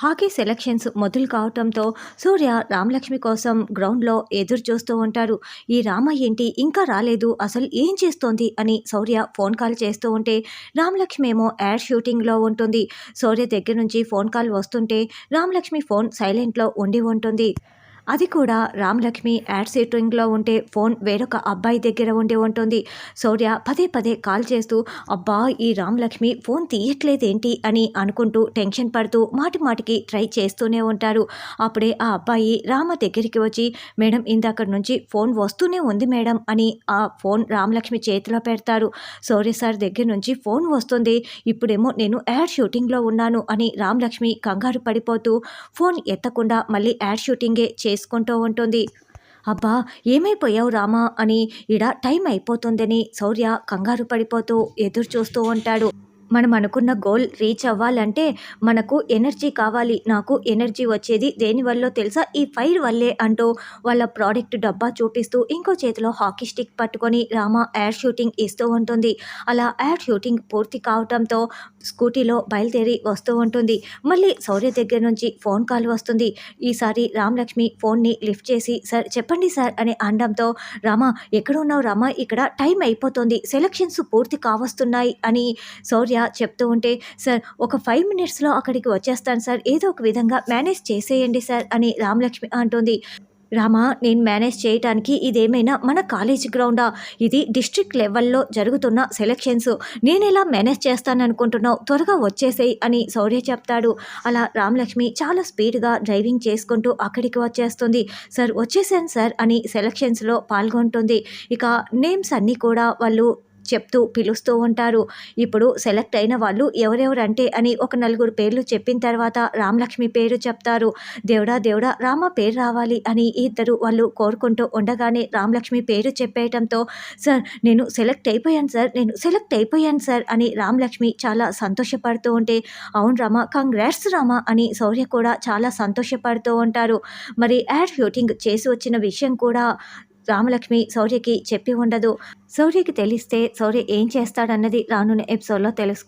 Hockey selections మొదలు కావటంతో సూర్య రామలక్ష్మి కోసం గ్రౌండ్లో ఎదురు చూస్తూ ఉంటారు. ఈ రామ ఏంటి ఇంకా రాలేదు, అసలు ఏం చేస్తోంది అని సౌర్య ఫోన్ కాల్ చేస్తూ ఉంటే రామలక్ష్మి ఏమో యాడ్ షూటింగ్లో ఉంటుంది. సౌర్య దగ్గర నుంచి ఫోన్ కాల్ వస్తుంటే రామలక్ష్మి ఫోన్ సైలెంట్లో ఉండి ఉంటుంది. అది కూడా రామలక్ష్మి యాడ్ షూటింగ్లో ఉంటే ఫోన్ వేరొక అబ్బాయి దగ్గర ఉండి ఉంటుంది. సౌర్య పదే పదే కాల్ చేస్తూ అబ్బా ఈ రామలక్ష్మి ఫోన్ తీయట్లేదేంటి అని అనుకుంటూ టెన్షన్ పడుతూ మాటి మాటికి ట్రై చేస్తూనే ఉంటారు. అప్పుడే ఆ అబ్బాయి రామ దగ్గరికి వచ్చి మేడం ఇందాక నుంచి ఫోన్ వస్తూనే ఉంది మేడం అని ఆ ఫోన్ రామలక్ష్మి చేతిలో పెడతారు. సౌర్య సార్ దగ్గర నుంచి ఫోన్ వస్తుంది, ఇప్పుడేమో నేను యాడ్ షూటింగ్లో ఉన్నాను అని రామలక్ష్మి కంగారు పడిపోతూ ఫోన్ ఎత్తకుండా మళ్ళీ యాడ్ షూటింగే చేసుకుంటూ ఉంటుంది. అబ్బా ఏమైపోయావు రామా అని ఇడ టైం అయిపోతుందని సౌర్య కంగారు పడిపోతూ ఎదురు చూస్తూ ఉంటాడు. మనం అనుకున్న గోల్ రీచ్ అవ్వాలంటే మనకు ఎనర్జీ కావాలి. నాకు ఎనర్జీ వచ్చేది దేనివల్లో తెలుసా, ఈ ఫైర్ వల్లే అంటూ వాళ్ళ ప్రోడక్ట్ డబ్బా చూపిస్తూ ఇంకో చేతిలో హాకీ స్టిక్ పట్టుకొని రామ యాడ్ షూటింగ్ ఇస్తూ ఉంటుంది. అలా యాడ్ షూటింగ్ పూర్తి కావడంతో స్కూటీలో బయలుదేరి వస్తూ ఉంటుంది. మళ్ళీ సౌర్య దగ్గర నుంచి ఫోన్ కాల్ వస్తుంది. ఈసారి రామలక్ష్మి ఫోన్ని లిఫ్ట్ చేసి సార్ చెప్పండి సార్ అని అనడంతో రామ ఎక్కడ ఉన్నావు రామ, ఇక్కడ టైం అయిపోతుంది, సెలక్షన్స్ పూర్తి కావస్తున్నాయి అని సౌర్య చెప్తూ ఉంటే సార్ ఒక 5 మినిట్స్లో అక్కడికి వచ్చేస్తాను సార్, ఏదో ఒక విధంగా మేనేజ్ చేసేయండి సార్ అని రామలక్ష్మి అంటుంది. రామా నేను మేనేజ్ చేయటానికి ఇదేమైనా మన కాలేజ్ గ్రౌండా, ఇది డిస్ట్రిక్ట్ లెవెల్లో జరుగుతున్న సెలక్షన్స్, నేను ఎలా మేనేజ్ చేస్తాననుకుంటున్నావు, త్వరగా వచ్చేసేయి అని సౌర్య చెప్తాడు. అలా రామలక్ష్మి చాలా స్పీడ్గా డ్రైవింగ్ చేసుకుంటూ అక్కడికి వచ్చేస్తుంది. సార్ వచ్చేసాను సార్ అని సెలక్షన్స్లో పాల్గొంటుంది. ఇక నేమ్స్ అన్నీ కూడా వాళ్ళు చెప్తూ పిలుస్తూ ఉంటారు. ఇప్పుడు సెలెక్ట్ అయిన వాళ్ళు ఎవరెవరంటే అని ఒక 4 పేర్లు చెప్పిన తర్వాత రామలక్ష్మి పేరు చెప్తారు. దేవుడా దేవుడా రామ పేరు రావాలి అని ఇద్దరు వాళ్ళు కోరుకుంటూ ఉండగానే రామలక్ష్మి పేరు చెప్పేయటంతో సార్ నేను సెలెక్ట్ అయిపోయాను సార్, నేను సెలెక్ట్ అయిపోయాను సార్ అని రామలక్ష్మి చాలా సంతోషపడుతూ ఉంటే అవును రామ కంగ్రాట్స్ రామ అని సౌర్య కూడా చాలా సంతోషపడుతూ ఉంటారు. మరి యాడ్ షూటింగ్ చేసి వచ్చిన విషయం కూడా రామలక్ష్మి శౌర్యకి చెప్పి ఉండదు. శౌర్యకి తెలిస్తే శౌర్య ఏం చేస్తాడన్నది రానున్న ఎపిసోడ్లో తెలుసుకుందాం.